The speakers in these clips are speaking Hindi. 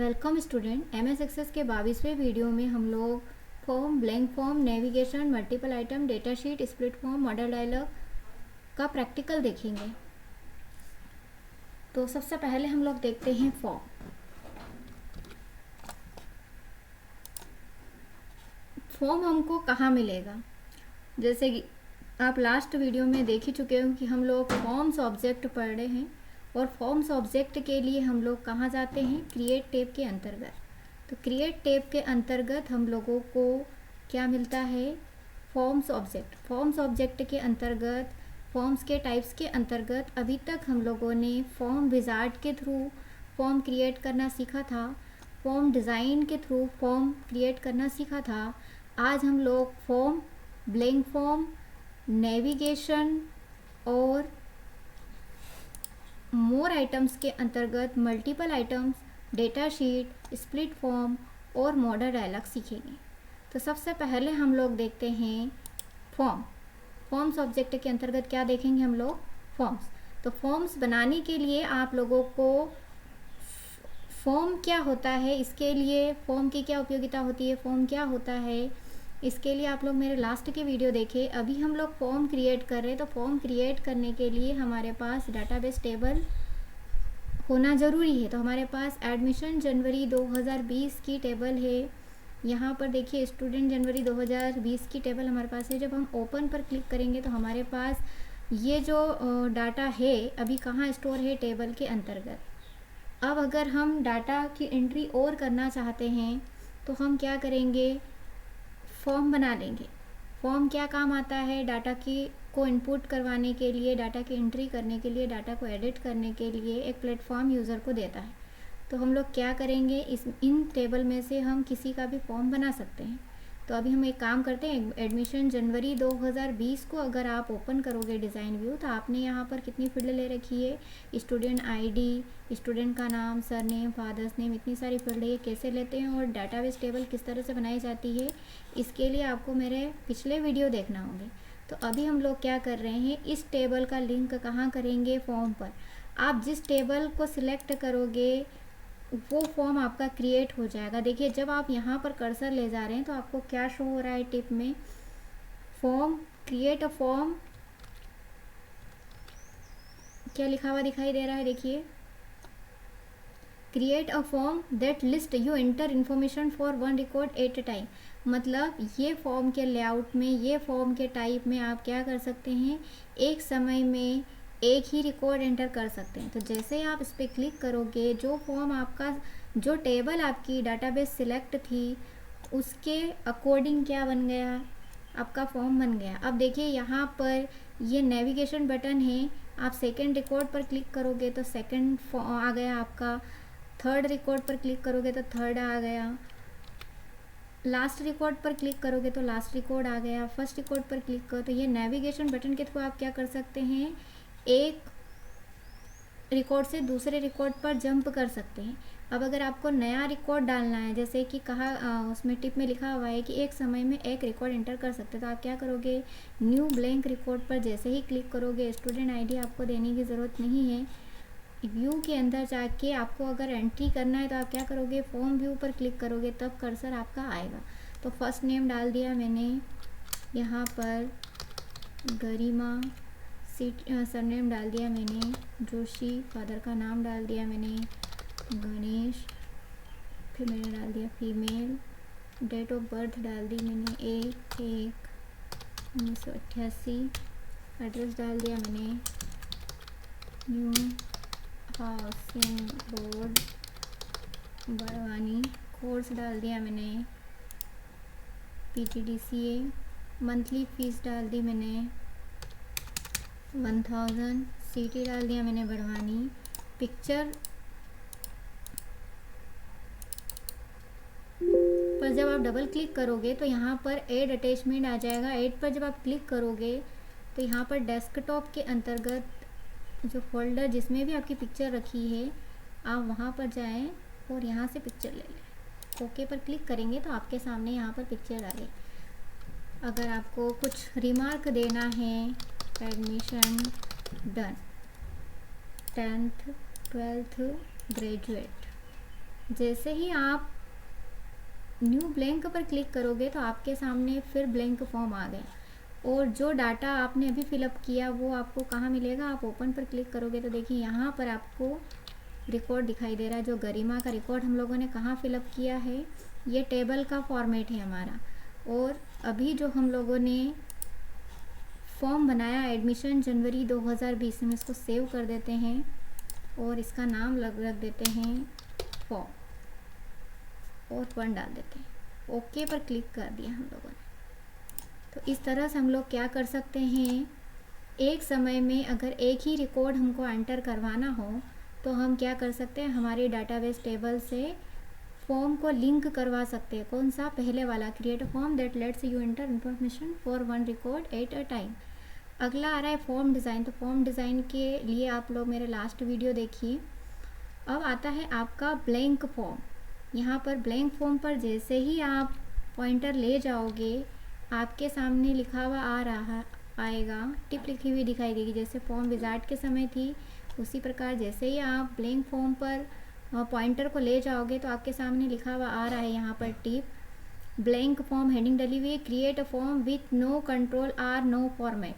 Welcome student. MS एक्सेस के 22वें वीडियो में हम लोग form, blank form, navigation, multiple item, data sheet, split form, modal dialog का प्रैक्टिकल देखेंगे। तो सबसे पहले हम लोग देखते हैं फॉर्म। फॉर्म हमको कहाँ मिलेगा? जैसे कि आप लास्ट वीडियो में देख ही चुके हो कि हम लोग फॉर्म्स ऑब्जेक्ट पढ़ रहे हैं और फॉर्म्स ऑब्जेक्ट के लिए हम लोग कहाँ जाते हैं? क्रिएट टैब के अंतर्गत। तो क्रिएट टैब के अंतर्गत हम लोगों को क्या मिलता है? Forms object. फॉर्म्स ऑब्जेक्ट के अंतर्गत फॉर्म्स के टाइप्स के अंतर्गत अभी तक हम लोगों ने फॉर्म विजार्ड के थ्रू फॉर्म क्रिएट करना सीखा था, फॉर्म डिज़ाइन के थ्रू फॉर्म क्रिएट करना सीखा था। आज हम लोग फॉर्म, ब्लैंक फॉर्म, नेविगेशन और मोर आइटम्स के अंतर्गत multiple items, data sheet, split form और मॉडल डायलॉग सीखेंगे। तो सबसे पहले हम लोग देखते हैं फॉर्म। फॉर्म्स ऑब्जेक्ट के अंतर्गत क्या देखेंगे हम लोग? फॉर्म्स। तो फॉर्म्स बनाने के लिए आप लोगों को फॉर्म क्या होता है, इसके लिए फॉर्म की क्या उपयोगिता होती है, फॉर्म क्या होता है, इसके लिए आप लोग मेरे लास्ट के वीडियो देखें। अभी हम लोग फॉर्म क्रिएट कर रहे हैं, तो फॉर्म क्रिएट करने के लिए हमारे पास डाटाबेस टेबल होना ज़रूरी है। तो हमारे पास एडमिशन जनवरी 2020 की टेबल है। यहाँ पर देखिए स्टूडेंट जनवरी 2020 की टेबल हमारे पास है। जब हम ओपन पर क्लिक करेंगे तो हमारे पास ये जो डाटा है अभी कहाँ स्टोर है? टेबल के अंतर्गत। अब अगर हम डाटा की एंट्री और करना चाहते हैं तो हम क्या करेंगे? फॉर्म बना लेंगे। फॉर्म क्या काम आता है? डाटा की को इनपुट करवाने के लिए, डाटा की एंट्री करने के लिए, डाटा को एडिट करने के लिए एक प्लेटफॉर्म यूज़र को देता है। तो हम लोग क्या करेंगे? इन टेबल में से हम किसी का भी फॉर्म बना सकते हैं। तो अभी हम एक काम करते हैं, एडमिशन जनवरी 2020 को अगर आप ओपन करोगे डिज़ाइन व्यू तो आपने यहाँ पर कितनी फील्ड ले रखी है? स्टूडेंट आईडी, स्टूडेंट का नाम, सरनेम, फादर्स नेम, इतनी सारी फील्ड है। ये कैसे लेते हैं और डाटाबेस टेबल किस तरह से बनाई जाती है, इसके लिए आपको मेरे पिछले वीडियो देखना होंगे। तो अभी हम लोग क्या कर रहे हैं? इस टेबल का लिंक कहाँ करेंगे? फॉर्म पर। आप जिस टेबल को सिलेक्ट करोगे वो फॉर्म आपका क्रिएट हो जाएगा। देखिए जब आप यहाँ पर कर्सर ले जा रहे हैं तो आपको क्या शो हो रहा है टिप में? फॉर्म, क्रिएट अ फॉर्म, क्या लिखा हुआ दिखाई दे रहा है? देखिए, create a form that list you enter information for one record at a time. मतलब ये फॉर्म के लेआउट में, ये फॉर्म के टाइप में आप क्या कर सकते हैं? एक समय में एक ही रिकॉर्ड एंटर कर सकते हैं। तो जैसे ही आप इस पर क्लिक करोगे, जो फॉर्म आपका, जो टेबल आपकी डाटाबेस सिलेक्ट थी उसके अकॉर्डिंग क्या बन गया? आपका फॉर्म बन गया। अब देखिए यहाँ पर ये नेविगेशन बटन है, आप सेकंड रिकॉर्ड पर क्लिक करोगे तो सेकंड आ गया आपका, थर्ड रिकॉर्ड पर क्लिक करोगे तो थर्ड आ गया, लास्ट रिकॉर्ड पर क्लिक करोगे तो लास्ट रिकॉर्ड आ गया, फर्स्ट रिकॉर्ड पर क्लिक करो। तो ये नेविगेशन बटन के थ्रू आप क्या कर सकते हैं? एक रिकॉर्ड से दूसरे रिकॉर्ड पर जंप कर सकते हैं। अब अगर आपको नया रिकॉर्ड डालना है, जैसे कि कहा उसमें टिप में लिखा हुआ है कि एक समय में एक रिकॉर्ड एंटर कर सकते हैं, तो आप क्या करोगे? न्यू ब्लैंक रिकॉर्ड पर जैसे ही क्लिक करोगे, स्टूडेंट आईडी आपको देने की ज़रूरत नहीं है। व्यू के अंदर जाके आपको अगर एंट्री करना है तो आप क्या करोगे? फॉर्म व्यू पर क्लिक करोगे, तब कर्सर आपका आएगा। तो फर्स्ट नेम डाल दिया मैंने यहाँ पर, गरिमा, सरनेम डाल दिया मैंने जोशी, फादर का नाम डाल दिया मैंने गणेश, फिर मैंने डाल दिया फीमेल, डेट ऑफ बर्थ डाल दी मैंने 1/1/1988, एड्रेस डाल दिया मैंने new housing road Barwani, course डाल दिया मैंने PGDCA, मंथली फ़ीस डाल दी मैंने 1000, सिटी डाल दिया मैंने बड़वानी। पिक्चर पर जब आप डबल क्लिक करोगे तो यहाँ पर ऐड अटैचमेंट आ जाएगा। ऐड पर जब आप क्लिक करोगे तो यहाँ पर डेस्कटॉप के अंतर्गत जो फोल्डर जिसमें भी आपकी पिक्चर रखी है, आप वहाँ पर जाएं और यहाँ से पिक्चर ले लें। ओके पर क्लिक करेंगे तो आपके सामने यहाँ पर पिक्चर आ गई। अगर आपको कुछ रिमार्क देना है, admission done, 10th 12th graduate, जैसे ही आप न्यू ब्लैंक पर क्लिक करोगे तो आपके सामने फिर ब्लैंक फॉर्म आ गया और जो डाटा आपने अभी फिलअप किया वो आपको कहाँ मिलेगा। आप ओपन पर क्लिक करोगे तो देखिए यहाँ पर आपको रिकॉर्ड दिखाई दे रहा है। जो गरिमा का रिकॉर्ड हम लोगों ने कहाँ फिलअप किया है, ये टेबल का फॉर्मेट है हमारा। और अभी जो हम लोगों ने फॉर्म बनाया एडमिशन जनवरी 2020 में, इसको सेव कर देते हैं और इसका नाम रख देते हैं फॉर्म और 1 डाल देते हैं। ओके पर क्लिक कर दिया हम लोगों ने। तो इस तरह से हम लोग क्या कर सकते हैं, एक समय में अगर एक ही रिकॉर्ड हमको एंटर करवाना हो तो हम क्या कर सकते हैं, हमारे डाटाबेस टेबल से फॉर्म को लिंक करवा सकते हैं। कौन सा, पहले वाला, create a form that let's you enter information for 1 record at a time. अगला आ रहा है फॉर्म डिज़ाइन। तो फॉर्म डिज़ाइन के लिए आप लोग मेरे लास्ट वीडियो देखिए। अब आता है आपका ब्लैंक फॉर्म। यहाँ पर ब्लैंक फॉर्म पर जैसे ही आप पॉइंटर ले जाओगे आपके सामने लिखा हुआ आएगा, टिप लिखी हुई दिखाई देगी, जैसे फॉर्म विजार्ड के समय थी उसी प्रकार। जैसे ही आप ब्लैंक फॉर्म पर पॉइंटर को ले जाओगे तो आपके सामने लिखा हुआ आ रहा है यहाँ पर टिप ब्लैंक फॉर्म, हेडिंग डली हुई है, create a form with no control or no format.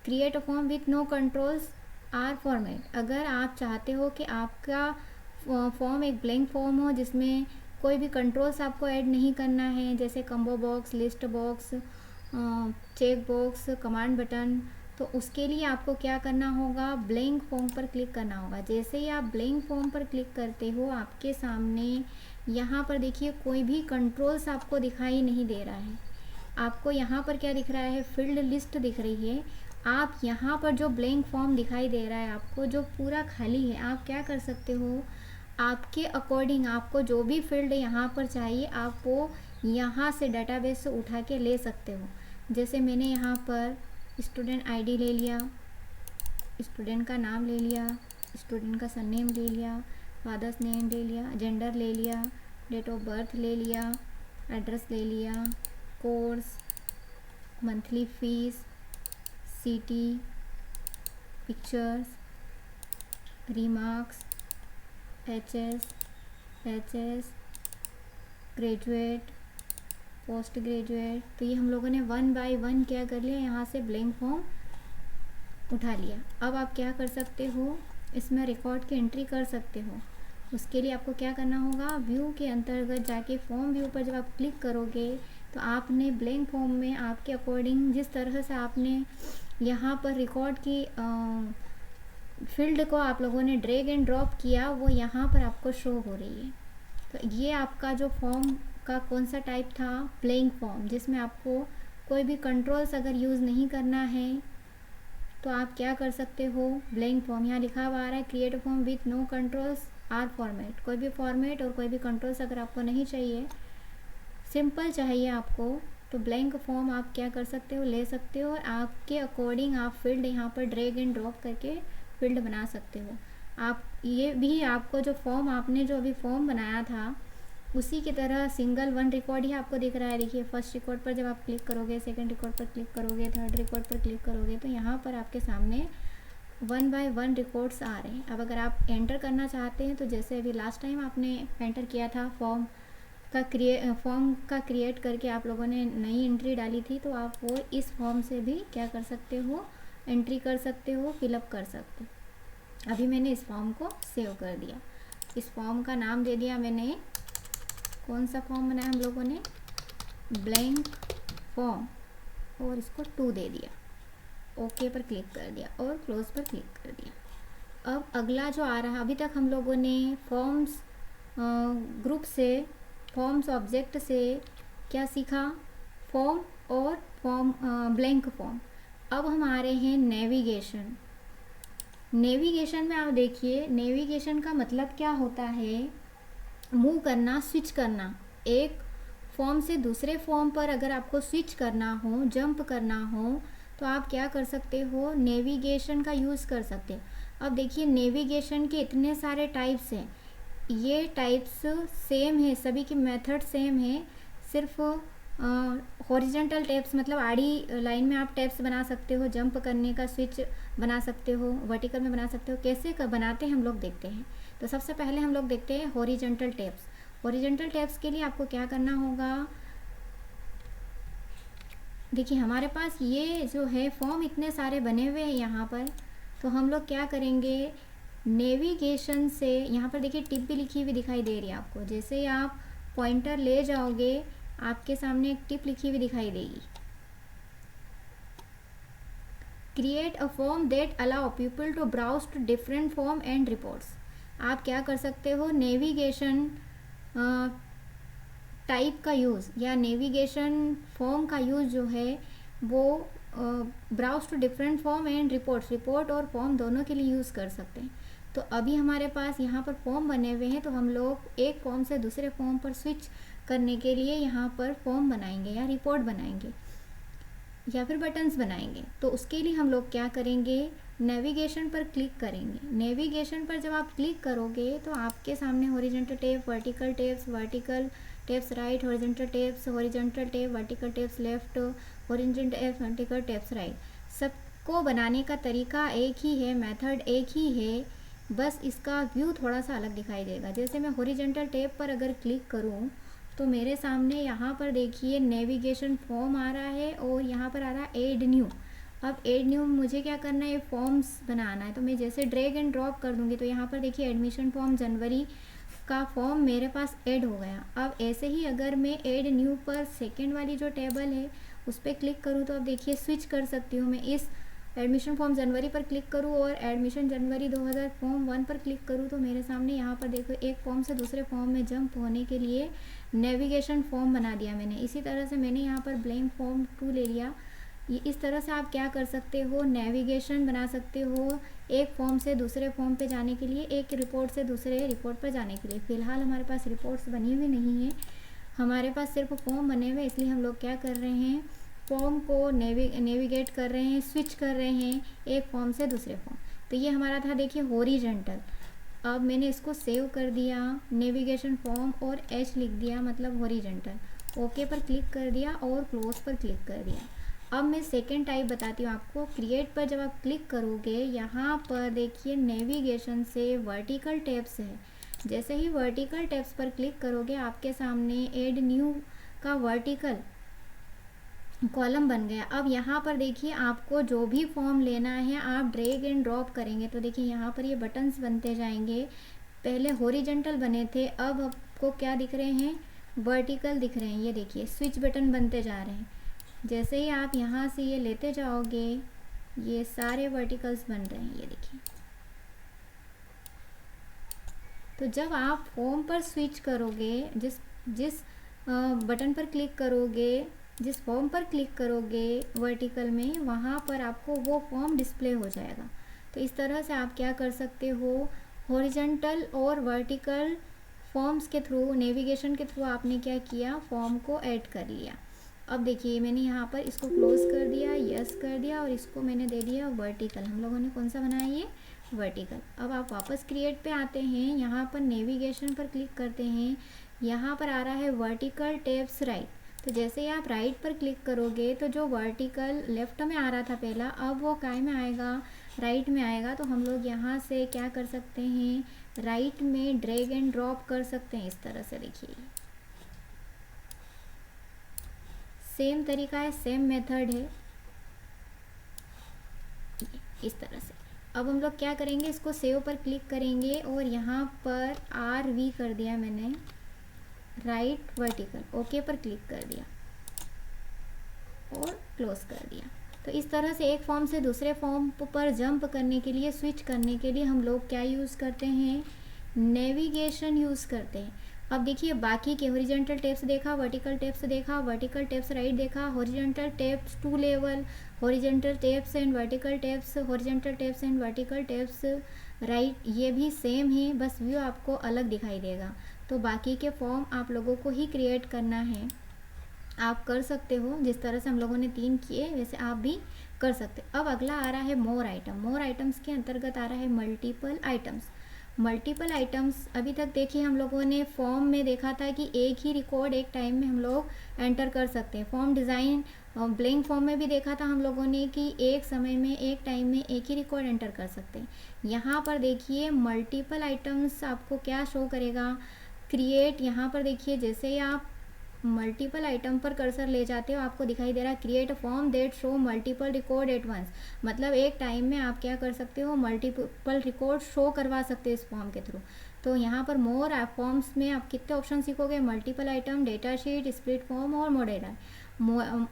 Create a form with no controls or format. अगर आप चाहते हो कि आपका फॉर्म एक ब्लैंक फॉर्म हो जिसमें कोई भी कंट्रोल्स आपको ऐड नहीं करना है, जैसे combo box, list box, check box, command button, तो उसके लिए आपको क्या करना होगा, ब्लैंक फॉर्म पर क्लिक करना होगा। जैसे ही आप ब्लैंक फॉर्म पर क्लिक करते हो आपके सामने यहाँ पर देखिए कोई भी कंट्रोल्स आपको दिखाई नहीं दे रहा है। आपको यहाँ पर क्या दिख रहा है, फील्ड लिस्ट दिख रही है। आप यहाँ पर जो ब्लैंक फॉर्म दिखाई दे रहा है आपको, जो पूरा खाली है, आप क्या कर सकते हो, आपके अकॉर्डिंग आपको जो भी फील्ड यहाँ पर चाहिए आप वो यहाँ से डाटाबेस से उठा के ले सकते हो। जैसे मैंने यहाँ पर स्टूडेंट आईडी ले लिया, स्टूडेंट का नाम ले लिया, स्टूडेंट का सरनेम ले लिया, फादर्स नेम ले लिया, जेंडर ले लिया, डेट ऑफ बर्थ ले लिया, एड्रेस ले लिया, course, monthly fees, city, pictures, remarks, H S, graduate, post graduate. तो ये हम लोगों ने 1 बाय 1 क्या कर लिया, यहाँ से ब्लैंक फॉर्म उठा लिया। अब आप क्या कर सकते हो, इसमें रिकॉर्ड की एंट्री कर सकते हो। उसके लिए आपको क्या करना होगा, व्यू के अंतर्गत जाके फॉर्म व्यू पर जब आप क्लिक करोगे तो आपने ब्लैंक फॉर्म में आपके अकॉर्डिंग जिस तरह से आपने यहाँ पर रिकॉर्ड की फील्ड को आप लोगों ने ड्रैग एंड ड्रॉप किया वो यहाँ पर आपको शो हो रही है। तो ये आपका जो फॉर्म का कौन सा टाइप था, ब्लैंक फॉर्म, जिसमें आपको कोई भी कंट्रोल्स अगर यूज़ नहीं करना है तो आप क्या कर सकते हो, ब्लैंक फॉर्म। यहाँ लिखा हुआ आ रहा है create form with no controls or format. कोई भी फॉर्मेट और कोई भी कंट्रोल्स अगर आपको नहीं चाहिए, सिंपल चाहिए आपको, तो ब्लैंक फॉर्म आप क्या कर सकते हो, ले सकते हो और आपके अकॉर्डिंग आप फील्ड यहाँ पर ड्रैग एंड ड्रॉप करके फील्ड बना सकते हो। आप ये भी आपको जो फॉर्म आपने जो अभी फॉर्म बनाया था उसी की तरह सिंगल 1 रिकॉर्ड ही आपको दिख रहा है। देखिए फर्स्ट रिकॉर्ड पर जब आप क्लिक करोगे, सेकंड रिकॉर्ड पर क्लिक करोगे, थर्ड रिकॉर्ड पर क्लिक करोगे तो यहाँ पर आपके सामने 1 बाय 1 रिकॉर्ड्स आ रहे हैं। अब अगर आप एंटर करना चाहते हैं तो जैसे अभी लास्ट टाइम आपने एंटर किया था फॉर्म का क्रिएट करके आप लोगों ने नई एंट्री डाली थी, तो आप वो इस फॉर्म से भी क्या कर सकते हो, एंट्री कर सकते हो, फिलअप कर सकते हो। अभी मैंने इस फॉर्म को सेव कर दिया। इस फॉर्म का नाम दे दिया मैंने, कौन सा फॉर्म बनाया हम लोगों ने, ब्लैंक फॉर्म, और इसको 2 दे दिया। ओके पर क्लिक कर दिया और क्लोज पर क्लिक कर दिया। अब अगला जो आ रहा, अभी तक हम लोगों ने फॉर्म्स ग्रुप से, फॉर्म्स ऑब्जेक्ट से क्या सीखा, फॉर्म और फॉर्म ब्लैंक फॉर्म। अब हम आ रहे हैं नेविगेशन। नेविगेशन में आप देखिए, नेविगेशन का मतलब क्या होता है, मूव करना, स्विच करना। एक फॉर्म से दूसरे फॉर्म पर अगर आपको स्विच करना हो, जंप करना हो, तो आप क्या कर सकते हो, नेविगेशन का यूज़ कर सकते हो। अब देखिए नेविगेशन के इतने सारे टाइप्स हैं, ये टाइप्स सेम है, सभी की मेथड सेम है, सिर्फ हॉरिजेंटल टैब्स मतलब आड़ी लाइन में आप टैब्स बना सकते हो, जंप करने का स्विच बना सकते हो, वर्टिकल में बना सकते हो। कैसे बनाते हैं हम लोग देखते हैं। तो सबसे पहले हम लोग देखते हैं हॉरिजेंटल टैब्स। हॉरिजेंटल टैब्स के लिए आपको क्या करना होगा, देखिए हमारे पास ये जो है फॉर्म इतने सारे बने हुए हैं यहाँ पर। तो हम लोग क्या करेंगे, नेविगेशन से, यहाँ पर देखिए टिप भी लिखी हुई दिखाई दे रही है आपको। जैसे ही आप पॉइंटर ले जाओगे आपके सामने एक टिप लिखी हुई दिखाई देगी, create a form that allow people to browse to different form and reports. आप क्या कर सकते हो, नेविगेशन टाइप का यूज़ या नेविगेशन फॉर्म का यूज़ जो है वो browse to different form and report और फॉर्म दोनों के लिए यूज़ कर सकते हैं। तो अभी हमारे पास यहाँ पर फॉर्म बने हुए हैं, तो हम लोग एक फॉर्म से दूसरे फॉर्म पर स्विच करने के लिए यहाँ पर फॉर्म बनाएंगे या रिपोर्ट बनाएंगे या फिर बटन्स बनाएंगे। तो उसके लिए हम लोग क्या करेंगे, नेविगेशन पर क्लिक करेंगे। नेविगेशन पर जब आप क्लिक करोगे तो आपके सामने horizontal tab, vertical tabs right, horizontal tabs, horizontal tab, vertical tabs left, horizontal tabs, vertical tabs right. सबको बनाने का तरीका एक ही है, मेथड एक ही है, बस इसका व्यू थोड़ा सा अलग दिखाई देगा। जैसे मैं हॉरिजॉन्टल टैब पर अगर क्लिक करूँ तो मेरे सामने यहाँ पर देखिए नेविगेशन फॉर्म आ रहा है और यहाँ पर आ रहा है एड न्यू। अब एड न्यू मुझे क्या करना है, फॉर्म्स बनाना है। तो मैं जैसे ड्रैग एंड ड्रॉप कर दूँगी तो यहाँ पर देखिए एडमिशन फॉर्म जनवरी का फॉर्म मेरे पास ऐड हो गया। अब ऐसे ही अगर मैं ऐड न्यू पर सेकंड वाली जो टेबल है उस पर क्लिक करूँ तो अब देखिए स्विच कर सकती हूँ। मैं इस एडमिशन फॉर्म जनवरी पर क्लिक करूँ और एडमिशन जनवरी 2000 फॉर्म 1 पर क्लिक करूँ तो मेरे सामने यहाँ पर देखो एक फॉर्म से दूसरे फॉर्म में जंप होने के लिए नेविगेशन फॉर्म बना दिया मैंने। इसी तरह से मैंने यहाँ पर ब्लैंक फॉर्म 2 ले लिया। ये इस तरह से आप क्या कर सकते हो, नेविगेशन बना सकते हो एक फॉर्म से दूसरे फॉर्म पे जाने के लिए, एक रिपोर्ट से दूसरे रिपोर्ट पर जाने के लिए। फ़िलहाल हमारे पास रिपोर्ट्स बनी हुई नहीं है, हमारे पास सिर्फ फॉर्म बने हुए, इसलिए हम लोग क्या कर रहे हैं, फॉर्म को नेविगेट कर रहे हैं, स्विच कर रहे हैं एक फॉर्म से दूसरे फॉर्म। तो ये हमारा था देखिए हॉरिजॉन्टल। अब मैंने इसको सेव कर दिया, नेविगेशन फॉर्म और एच लिख दिया मतलब हॉरिजॉन्टल। ओके पर क्लिक कर दिया और क्लोज पर क्लिक कर दिया। अब मैं सेकेंड टाइप बताती हूँ आपको। क्रिएट पर जब आप क्लिक करोगे यहाँ पर देखिए नेविगेशन से वर्टिकल टैब्स है। जैसे ही वर्टिकल टैब्स पर क्लिक करोगे आपके सामने एड न्यू का वर्टिकल कॉलम बन गया। अब यहाँ पर देखिए आपको जो भी फॉर्म लेना है आप ड्रैग एंड ड्रॉप करेंगे तो देखिए यहाँ पर ये बटन्स बनते जाएंगे। पहले हॉरिजॉन्टल बने थे, अब आपको क्या दिख रहे हैं, वर्टिकल दिख रहे हैं। ये देखिए स्विच बटन बनते जा रहे हैं। जैसे ही आप यहाँ से ये लेते जाओगे ये सारे वर्टिकल्स बन रहे हैं, ये देखिए। तो जब आप फॉर्म पर स्विच करोगे, जिस बटन पर क्लिक करोगे, जिस फॉर्म पर क्लिक करोगे वर्टिकल में, वहाँ पर आपको वो फॉर्म डिस्प्ले हो जाएगा। तो इस तरह से आप क्या कर सकते हो, हॉरिजॉन्टल और वर्टिकल फॉर्म्स के थ्रू, नेविगेशन के थ्रू आपने क्या किया, फॉर्म को ऐड कर लिया। अब देखिए मैंने यहाँ पर इसको क्लोज कर दिया, यस कर दिया और इसको मैंने दे दिया वर्टिकल। हम लोगों ने कौन सा बनाया, ये वर्टिकल। अब आप वापस क्रिएट पे आते हैं, यहाँ पर नेविगेशन पर क्लिक करते हैं, यहाँ पर आ रहा है वर्टिकल टैब्स राइट। तो जैसे ही आप राइट पर क्लिक करोगे तो जो वर्टिकल लेफ्ट में आ रहा था पहला, अब वो काय में आएगा, राइट में आएगा। तो हम लोग यहाँ से क्या कर सकते हैं, राइट में ड्रैग एंड ड्रॉप कर सकते हैं इस तरह से। देखिए सेम तरीका है, सेम मेथड है इस तरह से। अब हम लोग क्या करेंगे, इसको सेव पर क्लिक करेंगे और यहाँ पर RV कर दिया मैंने, राइट वर्टिकल, ओके पर क्लिक कर दिया और क्लोज कर दिया। तो इस तरह से एक फॉर्म से दूसरे फॉर्म पर जंप करने के लिए, स्विच करने के लिए हम लोग क्या यूज़ करते हैं, नेविगेशन यूज़ करते हैं। अब देखिए बाकी के हॉरिजॉन्टल टैब्स देखा, वर्टिकल टैब्स देखा, वर्टिकल टैब्स राइट देखा, horizontal tabs 2 level, horizontal tabs and vertical tabs, horizontal tabs and vertical tabs right, ये भी सेम ही, बस व्यू आपको अलग दिखाई देगा। तो बाकी के फॉर्म आप लोगों को ही क्रिएट करना है, आप कर सकते हो। जिस तरह से हम लोगों ने 3 किए वैसे आप भी कर सकते। अब अगला आ रहा है मोर आइटम। मोर आइटम्स के अंतर्गत आ रहा है मल्टीपल आइटम्स। मल्टीपल आइटम्स अभी तक देखिए हम लोगों ने फॉर्म में देखा था कि एक ही रिकॉर्ड एक टाइम में हम लोग एंटर कर सकते हैं। फॉर्म डिज़ाइन ब्लैंक फॉर्म में भी देखा था हम लोगों ने कि एक समय में एक टाइम में एक ही रिकॉर्ड एंटर कर सकते हैं। यहाँ पर देखिए मल्टीपल आइटम्स आपको क्या शो करेगा, क्रिएट। यहाँ पर देखिए जैसे ही आप मल्टीपल आइटम पर कर्सर ले जाते हो आपको दिखाई दे रहा है create a form that show multiple record at once. मतलब एक टाइम में आप क्या कर सकते हो, मल्टीपल रिकॉर्ड शो करवा सकते हो इस फॉर्म के थ्रू। तो यहाँ पर मोर फॉर्म्स में आप कितने ऑप्शन सीखोगे, multiple item, data sheet, split form और मॉडल।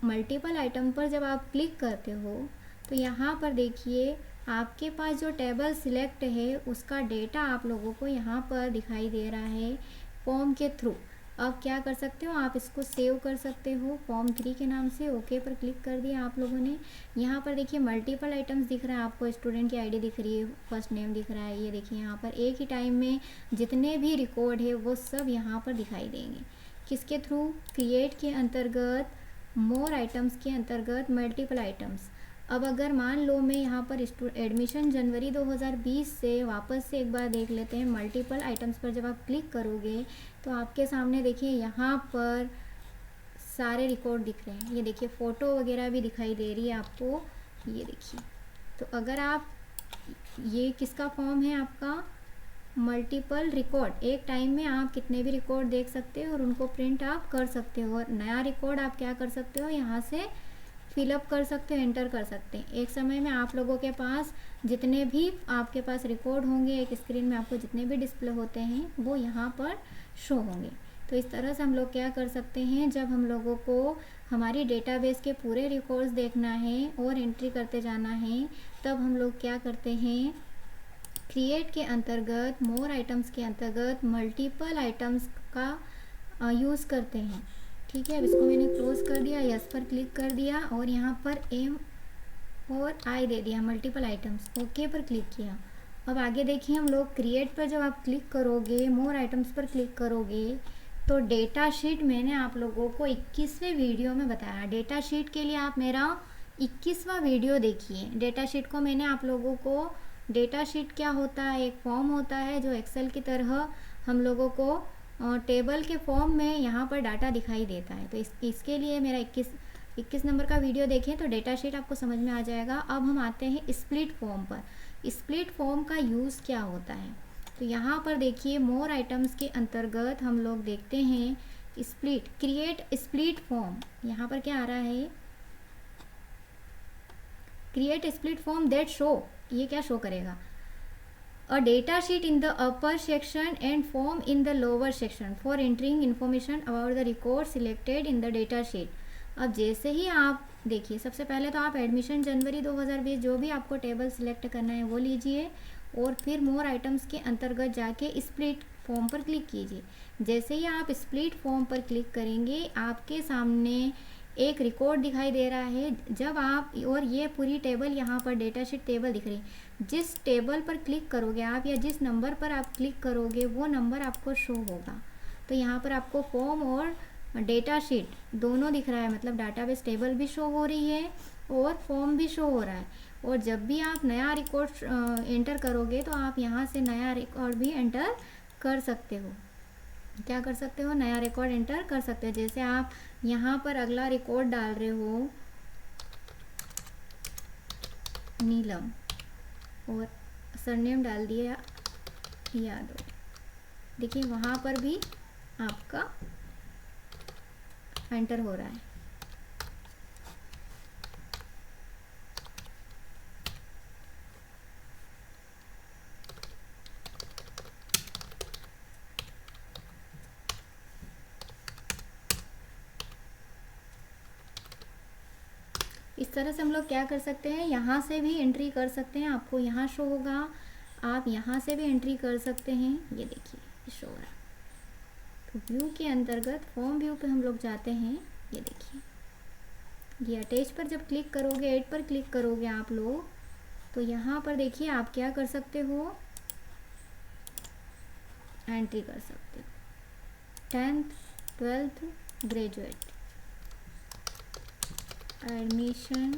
मल्टीपल आइटम पर जब आप क्लिक करते हो तो यहाँ पर देखिए आपके पास जो टेबल सिलेक्ट है उसका डेटा आप लोगों को यहाँ पर दिखाई दे रहा है फॉर्म के थ्रू। अब क्या कर सकते हो, आप इसको सेव कर सकते हो फॉर्म 3 के नाम से। ओके पर क्लिक कर दिया आप लोगों ने। यहाँ पर देखिए मल्टीपल आइटम्स दिख रहा है आपको, स्टूडेंट की आईडी दिख रही है, फर्स्ट नेम दिख रहा है। ये देखिए यहाँ पर एक ही टाइम में जितने भी रिकॉर्ड है वो सब यहाँ पर दिखाई देंगे। किसके थ्रू, क्रिएट के अंतर्गत, मोर आइटम्स के अंतर्गत, मल्टीपल आइटम्स। अब अगर मान लो मैं यहाँ पर एडमिशन जनवरी 2020 से वापस से एक बार देख लेते हैं। मल्टीपल आइटम्स पर जब आप क्लिक करोगे तो आपके सामने देखिए यहाँ पर सारे रिकॉर्ड दिख रहे हैं। ये देखिए फ़ोटो वगैरह भी दिखाई दे रही है आपको, ये देखिए। तो अगर आप, ये किसका फॉर्म है आपका, मल्टीपल रिकॉर्ड। एक टाइम में आप कितने भी रिकॉर्ड देख सकते हो और उनको प्रिंट आप कर सकते हो। और नया रिकॉर्ड आप क्या कर सकते हो, यहाँ से फिलअप कर सकते हो, एंटर कर सकते हैं। एक समय में आप लोगों के पास जितने भी आपके पास रिकॉर्ड होंगे, एक स्क्रीन में आपको जितने भी डिस्प्ले होते हैं वो यहाँ पर शो होंगे। तो इस तरह से हम लोग क्या कर सकते हैं, जब हम लोगों को हमारी डेटाबेस के पूरे रिकॉर्ड्स देखना है और एंट्री करते जाना है, तब हम लोग क्या करते हैं, क्रिएट के अंतर्गत, मोर आइटम्स के अंतर्गत मल्टीपल आइटम्स का यूज़ करते हैं। ठीक है, अब इसको मैंने क्लोज कर दिया, यस पर क्लिक कर दिया और यहाँ पर एम और आई दे दिया, मल्टीपल आइटम्स। ओके पर क्लिक किया। अब आगे देखिए हम लोग क्रिएट पर जब आप क्लिक करोगे, मोर आइटम्स पर क्लिक करोगे तो डेटा शीट मैंने आप लोगों को 21वें वीडियो में बताया। डेटा शीट के लिए आप मेरा 21वां वीडियो देखिए। डेटा शीट को मैंने आप लोगों को, डेटा शीट क्या होता है, एक फॉर्म होता है जो एक्सेल की तरह हम लोगों को टेबल के फॉर्म में यहाँ पर डाटा दिखाई देता है। तो इसके लिए मेरा 21 नंबर का वीडियो देखें तो डेटा शीट आपको समझ में आ जाएगा। अब हम आते हैं स्प्लिट फॉर्म पर। स्प्लिट फॉर्म का यूज़ क्या होता है, तो यहाँ पर देखिए मोर आइटम्स के अंतर्गत हम लोग देखते हैं स्प्लिट, क्रिएट स्प्लिट फॉर्म। यहाँ पर क्या आ रहा है, create split form that show, ये क्या शो करेगा, a data sheet in the upper section and form in the lower section for entering information about the record selected in the data sheet। अब जैसे ही आप देखिए, सबसे पहले तो आप एडमिशन जनवरी 2020 जो भी आपको टेबल सिलेक्ट करना है वो लीजिए और फिर मोर आइटम्स के अंतर्गत जाके स्प्लिट फॉर्म पर क्लिक कीजिए। जैसे ही आप स्प्लिट फॉर्म पर क्लिक करेंगे आपके सामने एक रिकॉर्ड दिखाई दे रहा है। जब आप, और ये पूरी टेबल यहाँ पर डेटा शीट टेबल दिख रही है, जिस टेबल पर क्लिक करोगे आप या जिस नंबर पर आप क्लिक करोगे वो नंबर आपको शो होगा। तो यहाँ पर आपको फॉर्म और डेटा शीट दोनों दिख रहा है, मतलब डाटाबेस टेबल भी शो हो रही है और फॉर्म भी शो हो रहा है। और जब भी आप नया रिकॉर्ड एंटर करोगे तो आप यहाँ से नया रिकॉर्ड भी एंटर कर सकते हो। क्या कर सकते हो, नया रिकॉर्ड एंटर कर सकते हो। जैसे आप यहाँ पर अगला रिकॉर्ड डाल रहे हो नीलम और सरनेम डाल दिया यादव, देखिए वहाँ पर भी आपका एंटर हो रहा है। इस तरह से हम लोग क्या कर सकते हैं, यहाँ से भी एंट्री कर सकते हैं। आपको यहाँ शो होगा, आप यहाँ से भी एंट्री कर सकते हैं। ये देखिए शो हो रहा है। तो व्यू के अंतर्गत फॉर्म व्यू पे हम लोग जाते हैं। ये देखिए, ये अटैच पर जब क्लिक करोगे, ऐड पर क्लिक करोगे आप लोग, तो यहाँ पर देखिए आप क्या कर सकते हो, एंट्री कर सकते हो 10th 12th graduate admission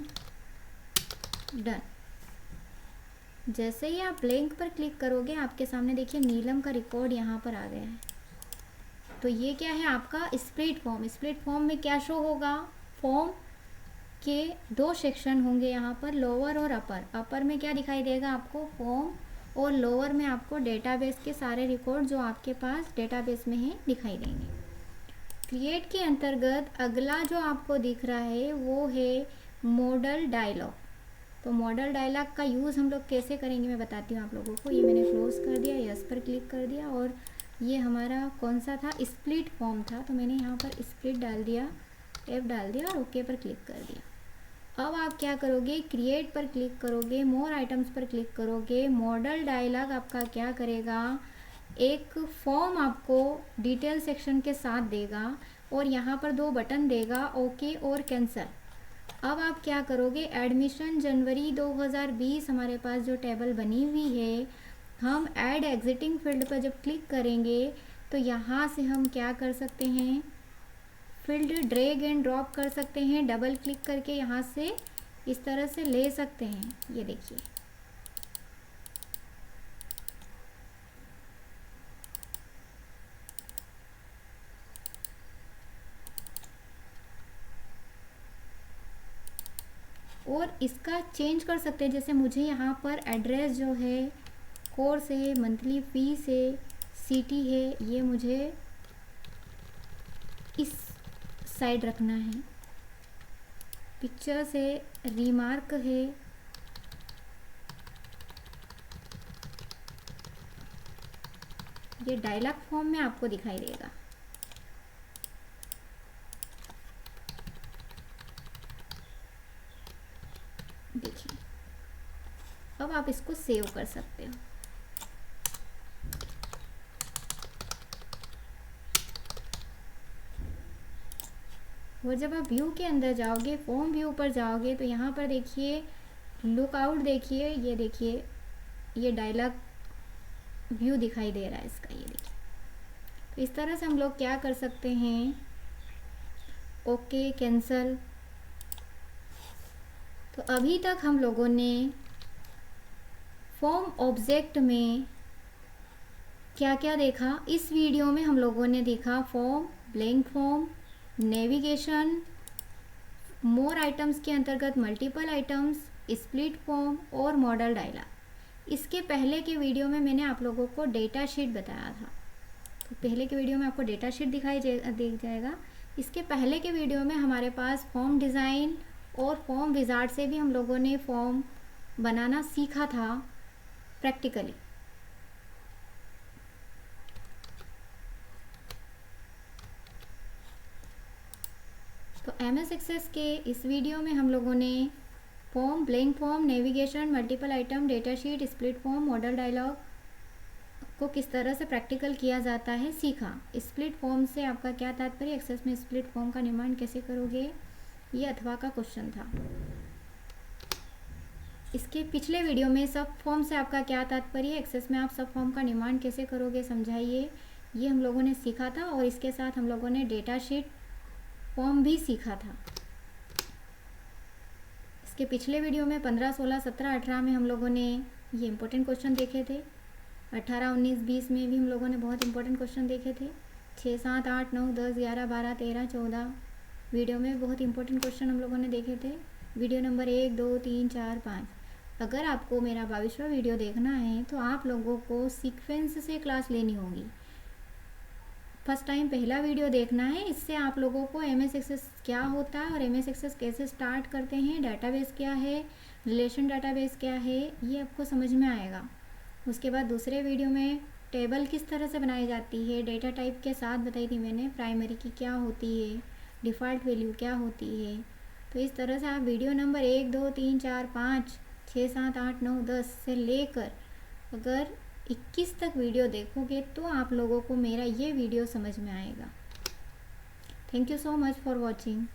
done. जैसे ही आप ब्लैंक पर क्लिक करोगे आपके सामने देखिए नीलम का रिकॉर्ड यहाँ पर आ गया है। तो ये क्या है आपका स्प्लिट फॉर्म। स्प्लिट फॉर्म में क्या शो होगा, फॉर्म के दो सेक्शन होंगे यहाँ पर, लोअर और अपर। अपर में क्या दिखाई देगा आपको, फॉर्म, और लोअर में आपको डेटाबेस के सारे रिकॉर्ड जो आपके पास डेटाबेस में हैं दिखाई देंगे। क्रिएट के अंतर्गत अगला जो आपको दिख रहा है वो है मॉडल डायलॉग। तो मॉडल डायलॉग का यूज़ हम लोग कैसे करेंगे मैं बताती हूँ आप लोगों को। ये मैंने क्लोज कर दिया, यस पर क्लिक कर दिया, और ये हमारा कौन सा था, स्प्लिट फॉर्म था, तो मैंने यहाँ पर स्प्लिट डाल दिया, एफ डाल दिया और ओके पर क्लिक कर दिया। अब आप क्या करोगे, क्रिएट पर क्लिक करोगे, मोर आइटम्स पर क्लिक करोगे। मॉडल डायलॉग आपका क्या करेगा, एक फॉर्म आपको डिटेल सेक्शन के साथ देगा और यहाँ पर दो बटन देगा, ओके और कैंसल। अब आप क्या करोगे, एडमिशन जनवरी 2020 हमारे पास जो टेबल बनी हुई है, हम ऐड एग्जिटिंग फील्ड पर जब क्लिक करेंगे तो यहाँ से हम क्या कर सकते हैं, फील्ड ड्रैग एंड ड्रॉप कर सकते हैं, डबल क्लिक करके यहाँ से इस तरह से ले सकते हैं। ये देखिए, और इसका चेंज कर सकते हैं। जैसे मुझे यहाँ पर एड्रेस जो है, कोर्स है, मंथली फीस है, सिटी है, ये मुझे इस साइड रखना है, पिक्चर्स है, रिमार्क है, ये डायलॉग फॉर्म में आपको दिखाई देगा। देखिए, अब आप इसको सेव कर सकते हो। और जब आप व्यू के अंदर जाओगे, फॉर्म व्यू पर जाओगे, तो यहाँ पर देखिए लुकआउट, देखिए ये देखिए, ये डायलॉग व्यू दिखाई दे रहा है इसका, ये देखिए। तो इस तरह से हम लोग क्या कर सकते हैं, ओके, कैंसल। तो अभी तक हम लोगों ने फॉर्म ऑब्जेक्ट में क्या क्या देखा, इस वीडियो में हम लोगों ने देखा फॉर्म, ब्लैंक फॉर्म, नेविगेशन, मोर आइटम्स के अंतर्गत मल्टीपल आइटम्स, स्प्लिट फॉर्म और मॉडल डायलॉग। इसके पहले के वीडियो में मैंने आप लोगों को डेटा शीट बताया था, तो पहले के वीडियो में आपको डेटा शीट दिखाई देख जाएगा। इसके पहले के वीडियो में हमारे पास फॉर्म डिज़ाइन और फॉर्म विजार्ड से भी हम लोगों ने फॉर्म बनाना सीखा था प्रैक्टिकली। तो MS एक्सेस के इस वीडियो में हम लोगों ने form, blank form, navigation, multiple item, data sheet, split form, modal dialog को किस तरह से प्रैक्टिकल किया जाता है सीखा। स्प्लिट फॉर्म से आपका क्या तात्पर्य, एक्सेस में स्प्लिट फॉर्म का निर्माण कैसे करोगे, ये अथवा का क्वेश्चन था। इसके पिछले वीडियो में सब फॉर्म से आपका क्या तात्पर्य, एक्सेस में आप सब फॉर्म का निर्माण कैसे करोगे समझाइए, ये हम लोगों ने सीखा था। और इसके साथ हम लोगों ने डेटा शीट फॉर्म भी सीखा था। इसके पिछले वीडियो में 15, 16, 17, 18 में हम लोगों ने ये इंपॉर्टेंट क्वेश्चन देखे थे। 18, 19, 20 में भी हम लोगों ने बहुत इंपॉर्टेंट क्वेश्चन देखे थे। 6, 7, 8, 9, 10, 11, 12, 13, 14 वीडियो में बहुत इंपॉर्टेंट क्वेश्चन हम लोगों ने देखे थे। Video number 1, 2, 3, 4, 5। अगर आपको मेरा 22वां वीडियो देखना है तो आप लोगों को सीक्वेंस से क्लास लेनी होगी। फर्स्ट टाइम पहला वीडियो देखना है, इससे आप लोगों को MS एक्सेस क्या होता है और MS एक्सेस कैसे स्टार्ट करते हैं, डाटाबेस क्या है, रिलेशन डाटाबेस क्या है, ये आपको समझ में आएगा। उसके बाद दूसरे वीडियो में टेबल किस तरह से बनाई जाती है, डेटा टाइप के साथ बताई थी मैंने, प्राइमरी की क्या होती है, डिफ़ॉल्ट वैल्यू क्या होती है। तो इस तरह से आप वीडियो नंबर 1, 2, 3, 4, 5, 6, 7, 8, 9, 10 से लेकर अगर 21 तक वीडियो देखोगे तो आप लोगों को मेरा ये वीडियो समझ में आएगा। Thank you so much for watching.